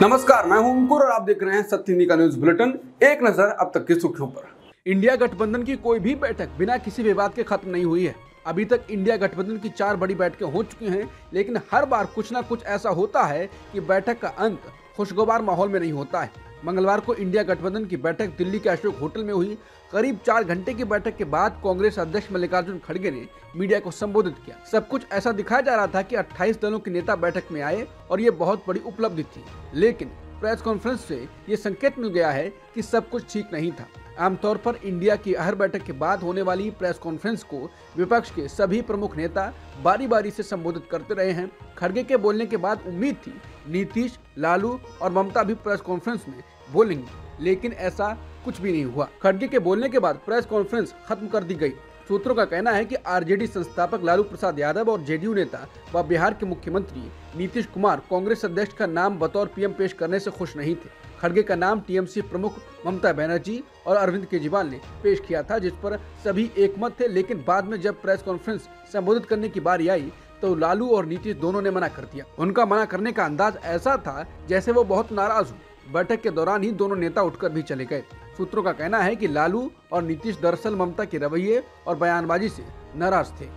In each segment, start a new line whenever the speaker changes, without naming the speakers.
नमस्कार, मैं हूं अंकुर और आप देख रहे हैं सत्य हिंदी का न्यूज बुलेटिन। एक नजर अब तक की सुर्खियों पर। इंडिया गठबंधन की कोई भी बैठक बिना किसी विवाद के खत्म नहीं हुई है। अभी तक इंडिया गठबंधन की 4 बड़ी बैठकें हो चुकी हैं, लेकिन हर बार कुछ ना कुछ ऐसा होता है कि बैठक का अंत खुशगवार माहौल में नहीं होता है। मंगलवार को इंडिया गठबंधन की बैठक दिल्ली के अशोक होटल में हुई। करीब 4 घंटे की बैठक के बाद कांग्रेस अध्यक्ष मल्लिकार्जुन खड़गे ने मीडिया को संबोधित किया। सब कुछ ऐसा दिखाया जा रहा था कि 28 दलों के नेता बैठक में आए और ये बहुत बड़ी उपलब्धि थी, लेकिन प्रेस कॉन्फ्रेंस से ये संकेत मिल गया है कि सब कुछ ठीक नहीं था। आमतौर पर इंडिया की हर बैठक के बाद होने वाली प्रेस कॉन्फ्रेंस को विपक्ष के सभी प्रमुख नेता बारी बारी से संबोधित करते रहे हैं। खड़गे के बोलने के बाद उम्मीद थी नीतीश, लालू और ममता भी प्रेस कॉन्फ्रेंस में बोलेंगे, लेकिन ऐसा कुछ भी नहीं हुआ। खड़गे के बोलने के बाद प्रेस कॉन्फ्रेंस खत्म कर दी गई। सूत्रों का कहना है कि आरजेडी संस्थापक लालू प्रसाद यादव और जेडीयू नेता व बिहार के मुख्यमंत्री नीतीश कुमार कांग्रेस अध्यक्ष का नाम बतौर पीएम पेश करने से खुश नहीं थे। खड़गे का नाम टीएमसी प्रमुख ममता बनर्जी और अरविंद केजरीवाल ने पेश किया था, जिस पर सभी एकमत थे, लेकिन बाद में जब प्रेस कॉन्फ्रेंस संबोधित करने की बारी आई तो लालू और नीतीश दोनों ने मना कर दिया। उनका मना करने का अंदाज ऐसा था जैसे वो बहुत नाराज हो। बैठक के दौरान ही दोनों नेता उठकर भी चले गए। सूत्रों का कहना है कि लालू और नीतीश दरअसल ममता के रवैये और बयानबाजी से नाराज थे।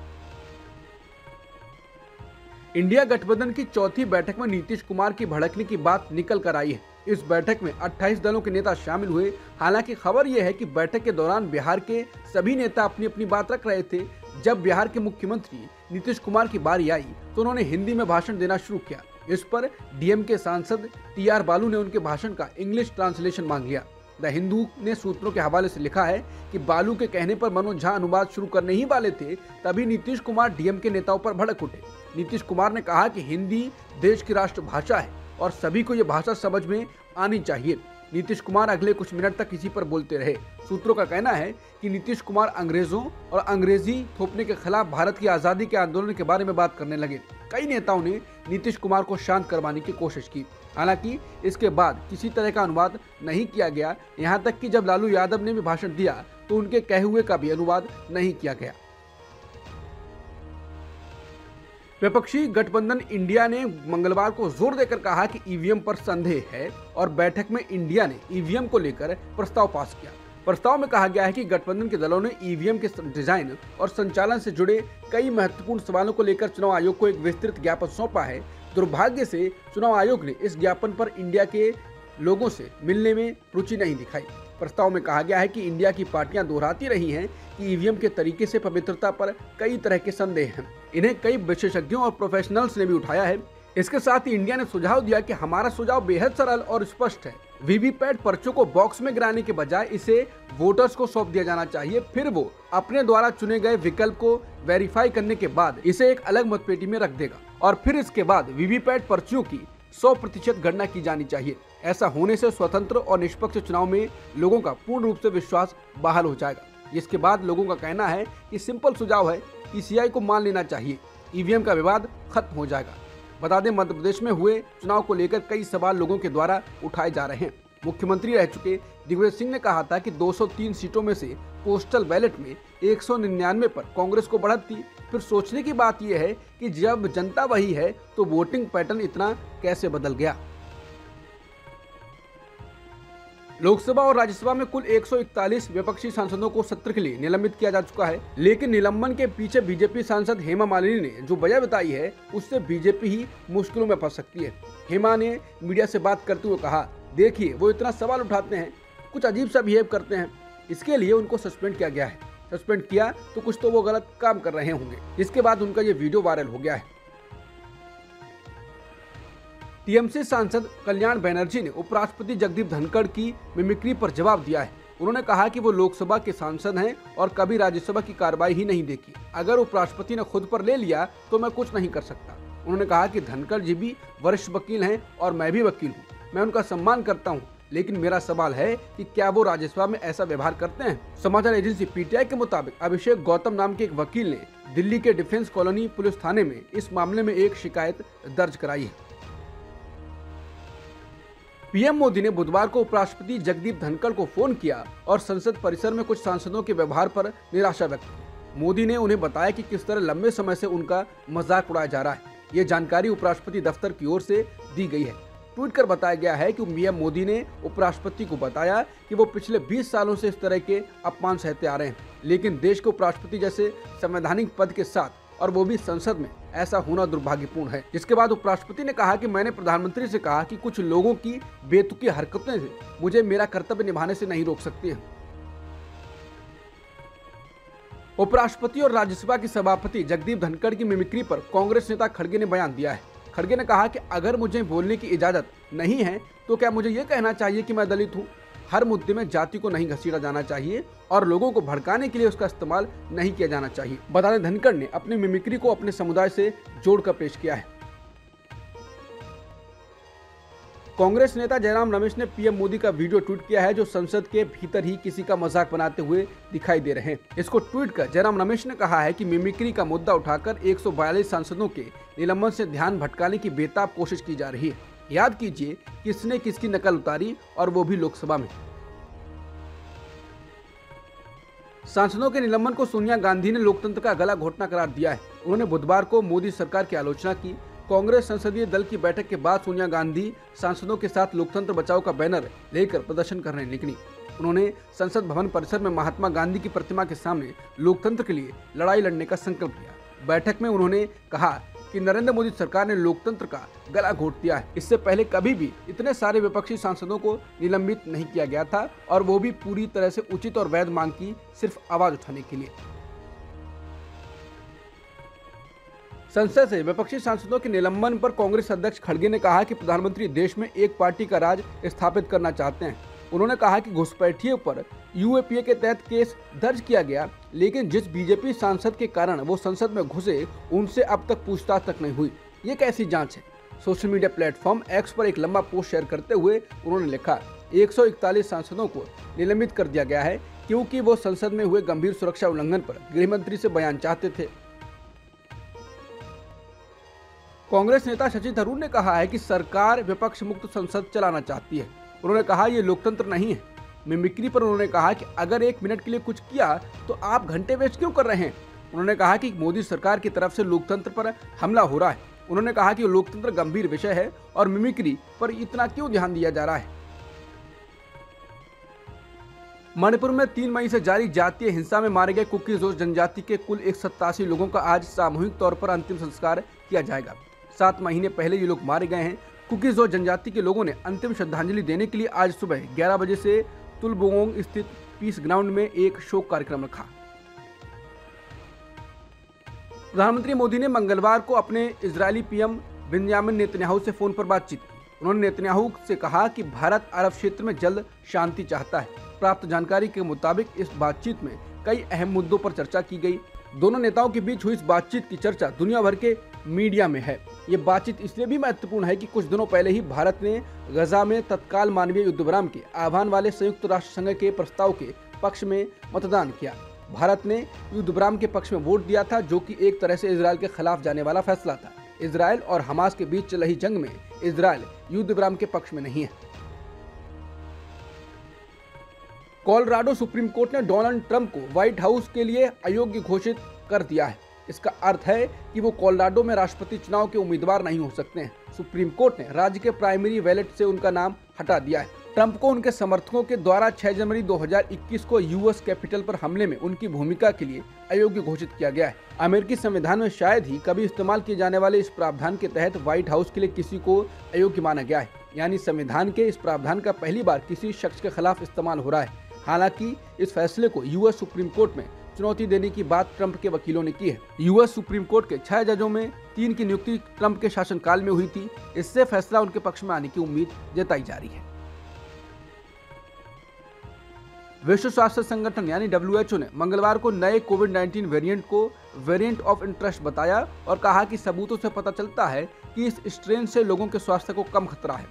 इंडिया गठबंधन की चौथी बैठक में नीतीश कुमार की भड़कने की बात निकल कर आई है। इस बैठक में 28 दलों के नेता शामिल हुए। हालांकि खबर यह है कि बैठक के दौरान बिहार के सभी नेता अपनी अपनी बात रख रहे थे। जब बिहार के मुख्यमंत्री नीतीश कुमार की बारी आई तो उन्होंने हिंदी में भाषण देना शुरू किया। इस पर डीएम के सांसद टीआर बालू ने उनके भाषण का इंग्लिश ट्रांसलेशन मांग लिया। द हिंदू ने सूत्रों के हवाले से लिखा है कि बालू के कहने पर मनोज झा अनुवाद शुरू करने ही वाले थे, तभी नीतीश कुमार डीएम के नेताओं पर भड़क उठे। नीतीश कुमार ने कहा कि हिंदी देश की राष्ट्रभाषा है और सभी को ये भाषा समझ में आनी चाहिए। नीतीश कुमार अगले कुछ मिनट तक इसी पर बोलते रहे। सूत्रों का कहना है कि नीतीश कुमार अंग्रेजों और अंग्रेजी थोपने के खिलाफ भारत की आज़ादी के आंदोलन के बारे में बात करने लगे। कई नेताओं ने नीतीश कुमार को शांत करवाने की कोशिश की। हालांकि इसके बाद किसी तरह का अनुवाद नहीं किया गया। यहां तक कि जब लालू यादव ने भी भाषण दिया तो उनके कहे हुए का भी अनुवाद नहीं किया गया। विपक्षी गठबंधन इंडिया ने मंगलवार को जोर देकर कहा कि ईवीएम पर संदेह है और बैठक में इंडिया ने ईवीएम को लेकर प्रस्ताव पास किया। प्रस्ताव में कहा गया है कि गठबंधन के दलों ने ईवीएम के डिजाइन और संचालन से जुड़े कई महत्वपूर्ण सवालों को लेकर चुनाव आयोग को एक विस्तृत ज्ञापन सौंपा है। दुर्भाग्य से चुनाव आयोग ने इस ज्ञापन पर इंडिया के लोगों से मिलने में रुचि नहीं दिखाई। प्रस्ताव में कहा गया है कि इंडिया की पार्टियां दोहराती रही हैं कि ईवीएम के तरीके से पवित्रता पर कई तरह के संदेह हैं। इन्हें कई विशेषज्ञों और प्रोफेशनल्स ने भी उठाया है। इसके साथ ही इंडिया ने सुझाव दिया कि हमारा सुझाव बेहद सरल और स्पष्ट है। वीवीपैट पर्चों को बॉक्स में गिराने के बजाय इसे वोटर्स को सौंप दिया जाना चाहिए। फिर वो अपने द्वारा चुने गए विकल्प को वेरीफाई करने के बाद इसे एक अलग मतपेटी में रख देगा और फिर इसके बाद वीवीपैट पर्चियों की 100% गणना की जानी चाहिए। ऐसा होने से स्वतंत्र और निष्पक्ष चुनाव में लोगों का पूर्ण रूप से विश्वास बहाल हो जाएगा। जिसके बाद लोगों का कहना है कि सिंपल सुझाव है, ईसीआई को मान लेना चाहिए, ईवीएम का विवाद खत्म हो जाएगा। बता दें, मध्य प्रदेश में हुए चुनाव को लेकर कई सवाल लोगों के द्वारा उठाए जा रहे हैं। मुख्यमंत्री रह चुके दिग्विजय सिंह ने कहा था कि 203 सीटों में से पोस्टल बैलेट में 199 पर कांग्रेस को बढ़त थी। फिर सोचने की बात यह है कि जब जनता वही है तो वोटिंग पैटर्न इतना कैसे बदल गया। लोकसभा और राज्यसभा में कुल 141 विपक्षी सांसदों को सत्र के लिए निलंबित किया जा चुका है, लेकिन निलंबन के पीछे बीजेपी सांसद हेमा मालिनी ने जो वजह बताई है उससे बीजेपी ही मुश्किलों में फंस सकती है। हेमा ने मीडिया से बात करते हुए कहा, देखिए वो इतना सवाल उठाते हैं, कुछ अजीब सा बिहेव करते हैं, इसके लिए उनको सस्पेंड किया गया है। सस्पेंड किया तो कुछ तो वो गलत काम कर रहे होंगे। इसके बाद उनका ये वीडियो वायरल हो गया है। टीएमसी सांसद कल्याण बनर्जी ने उपराष्ट्रपति जगदीप धनखड़ की मिमिक्री पर जवाब दिया है। उन्होंने कहा कि वो लोकसभा के सांसद हैं और कभी राज्यसभा की कार्रवाई ही नहीं देखी। अगर उपराष्ट्रपति ने खुद पर ले लिया तो मैं कुछ नहीं कर सकता। उन्होंने कहा कि धनखड़ जी भी वरिष्ठ वकील हैं और मैं भी वकील हूँ, मैं उनका सम्मान करता हूँ, लेकिन मेरा सवाल है कि क्या वो राज्यसभा में ऐसा व्यवहार करते हैं। समाचार एजेंसी पीटीआई के मुताबिक अभिषेक गौतम नाम के एक वकील ने दिल्ली के डिफेंस कॉलोनी पुलिस थाने में इस मामले में एक शिकायत दर्ज कराई है। पीएम मोदी ने बुधवार को उपराष्ट्रपति जगदीप धनखड़ को फोन किया और संसद परिसर में कुछ सांसदों के व्यवहार पर निराशा व्यक्त की। मोदी ने उन्हें बताया कि किस तरह लंबे समय से उनका मजाक उड़ाया जा रहा है। ये जानकारी उपराष्ट्रपति दफ्तर की ओर से दी गई है। ट्वीट कर बताया गया है कि पीएम मोदी ने उपराष्ट्रपति को बताया कि वो पिछले 20 सालों से इस तरह के अपमान सहते आ रहे हैं, लेकिन देश के उपराष्ट्रपति जैसे संवैधानिक पद के साथ और वो भी संसद में ऐसा होना दुर्भाग्यपूर्ण है। जिसके बाद उपराष्ट्रपति ने कहा कि मैंने प्रधानमंत्री से कहा कि कुछ लोगों की बेतुकी हरकतें से मुझे मेरा कर्तव्य निभाने से नहीं रोक सकती है। उपराष्ट्रपति और राज्यसभा के सभापति जगदीप धनखड़ की मिमिक्री पर कांग्रेस नेता खड़गे ने बयान दिया है। खड़गे ने कहा कि अगर मुझे बोलने की इजाजत नहीं है तो क्या मुझे ये कहना चाहिए कि मैं दलित हूँ। हर मुद्दे में जाति को नहीं घसीटा जाना चाहिए और लोगों को भड़काने के लिए उसका इस्तेमाल नहीं किया जाना चाहिए। बता दें, धनखड़ ने अपनी मिमिक्री को अपने समुदाय से जोड़कर पेश किया है। कांग्रेस नेता जयराम रमेश ने पीएम मोदी का वीडियो ट्वीट किया है जो संसद के भीतर ही किसी का मजाक बनाते हुए दिखाई दे रहे हैं। इसको ट्वीट कर जयराम रमेश ने कहा है कि मिमिक्री का मुद्दा उठाकर 142 सांसदों के निलंबन से ध्यान भटकाने की बेताब कोशिश की जा रही है। याद कीजिए किसने किसकी नकल उतारी और वो भी लोकसभा में। सांसदों के निलंबन को सोनिया गांधी ने लोकतंत्र का गला घोटना करार दिया है। उन्होंने बुधवार को मोदी सरकार की आलोचना की। कांग्रेस संसदीय दल की बैठक के बाद सोनिया गांधी सांसदों के साथ लोकतंत्र बचाओ का बैनर लेकर प्रदर्शन करने निकली। उन्होंने संसद भवन परिसर में महात्मा गांधी की प्रतिमा के सामने लोकतंत्र के लिए लड़ाई लड़ने का संकल्प लिया। बैठक में उन्होंने कहा कि नरेंद्र मोदी सरकार ने लोकतंत्र का गला घोट दिया है। इससे पहले कभी भी इतने सारे विपक्षी सांसदों को निलंबित नहीं किया गया था और वो भी पूरी तरह से उचित और वैध मांग की सिर्फ आवाज उठाने के लिए। संसद से विपक्षी सांसदों के निलंबन पर कांग्रेस अध्यक्ष खड़गे ने कहा कि प्रधानमंत्री देश में एक पार्टी का राज स्थापित करना चाहते हैं। उन्होंने कहा कि घुसपैठियों पर यूएपीए के तहत केस दर्ज किया गया, लेकिन जिस बीजेपी सांसद के कारण वो संसद में घुसे उनसे अब तक पूछताछ तक नहीं हुई। ये कैसी जांच है। सोशल मीडिया प्लेटफॉर्म एक्स पर एक लंबा पोस्ट शेयर करते हुए उन्होंने लिखा, 141 सांसदों को निलंबित कर दिया गया है क्योंकि वो संसद में हुए गंभीर सुरक्षा उल्लंघन पर गृहमंत्री से बयान चाहते थे। कांग्रेस नेता शशि थरूर ने कहा है कि सरकार विपक्ष मुक्त संसद चलाना चाहती है। उन्होंने कहा ये लोकतंत्र नहीं है। मिमिक्री पर उन्होंने कहा कि अगर 1 मिनट के लिए कुछ किया तो आप घंटे वेस्ट क्यों कर रहे हैं। उन्होंने कहा कि मोदी सरकार की तरफ से लोकतंत्र पर हमला हो रहा है। उन्होंने कहा कि लोकतंत्र गंभीर विषय है और मिमिक्री पर इतना क्यों ध्यान दिया जा रहा है। मणिपुर में 3 मई से जारी जातीय हिंसा में मारे गए कुकी-ज़ोस जनजाति के कुल 187 लोगों का आज सामूहिक तौर पर अंतिम संस्कार किया जाएगा। 7 महीने पहले ये लोग मारे गए हैं। कुकी-ज़ोस जनजाति के लोगों ने अंतिम श्रद्धांजलि देने के लिए आज सुबह 11 बजे से तुलबोंग स्थित पीस ग्राउंड में एक शोक कार्यक्रम रखा। प्रधानमंत्री मोदी ने मंगलवार को अपने इजरायली पीएम बेंजामिन नेतन्याहू से फोन पर बातचीत की। उन्होंने नेतन्याहू से कहा कि भारत अरब क्षेत्र में जल्द शांति चाहता है। प्राप्त जानकारी के मुताबिक इस बातचीत में कई अहम मुद्दों पर चर्चा की गई। दोनों नेताओं के बीच हुई इस बातचीत की चर्चा दुनिया भर के मीडिया में है। ये बातचीत इसलिए भी महत्वपूर्ण है कि कुछ दिनों पहले ही भारत ने गजा में तत्काल मानवीय युद्ध विराम के आह्वान वाले संयुक्त राष्ट्र संघ के प्रस्ताव के पक्ष में मतदान किया। भारत ने युद्ध विराम के पक्ष में वोट दिया था, जो कि एक तरह से इजरायल के खिलाफ जाने वाला फैसला था। इजरायल और हमास के बीच चल रही जंग में इजरायल युद्ध विराम के पक्ष में नहीं है। कोलोराडो सुप्रीम कोर्ट ने डोनाल्ड ट्रंप को व्हाइट हाउस के लिए अयोग्य घोषित कर दिया है। इसका अर्थ है कि वो कोलोराडो में राष्ट्रपति चुनाव के उम्मीदवार नहीं हो सकते हैं। सुप्रीम कोर्ट ने राज्य के प्राइमरी बैलेट से उनका नाम हटा दिया है। ट्रंप को उनके समर्थकों के द्वारा 6 जनवरी 2021 को यूएस कैपिटल पर हमले में उनकी भूमिका के लिए अयोग्य घोषित किया गया है। अमेरिकी संविधान में शायद ही कभी इस्तेमाल किए जाने वाले इस प्रावधान के तहत व्हाइट हाउस के लिए किसी को अयोग्य माना गया है। यानी संविधान के इस प्रावधान का पहली बार किसी शख्स के खिलाफ इस्तेमाल हो रहा है। हालांकि इस फैसले को यूएस सुप्रीम कोर्ट में चुनौती देने की बात ट्रंप के वकीलों ने की है। यूएस सुप्रीम कोर्ट के 6 जजों में 3 की नियुक्ति ट्रंप के शासनकाल में हुई थी। इससे फैसला उनके पक्ष में आने की उम्मीद जताई जा रही है। विश्व स्वास्थ्य संगठन यानी WHO ने मंगलवार को नए कोविड-19 वेरिएंट को वेरिएंट ऑफ इंटरेस्ट बताया और कहा कि सबूतों से पता चलता है कि इस स्ट्रेन से लोगों के स्वास्थ्य को कम खतरा है।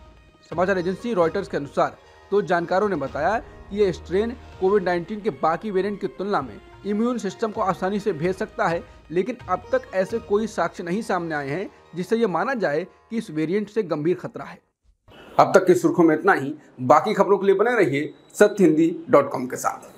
समाचार एजेंसी रॉयटर्स के अनुसार तो जानकारों ने बताया कि यह स्ट्रेन कोविड-19 के बाकी वेरिएंट की तुलना में इम्यून सिस्टम को आसानी से भेज सकता है, लेकिन अब तक ऐसे कोई साक्ष्य नहीं सामने आए हैं जिससे यह माना जाए कि इस वेरिएंट से गंभीर खतरा है। अब तक की सुर्खियों में इतना ही। बाकी खबरों के लिए बने रहिए सत्यहिंदी.com के साथ।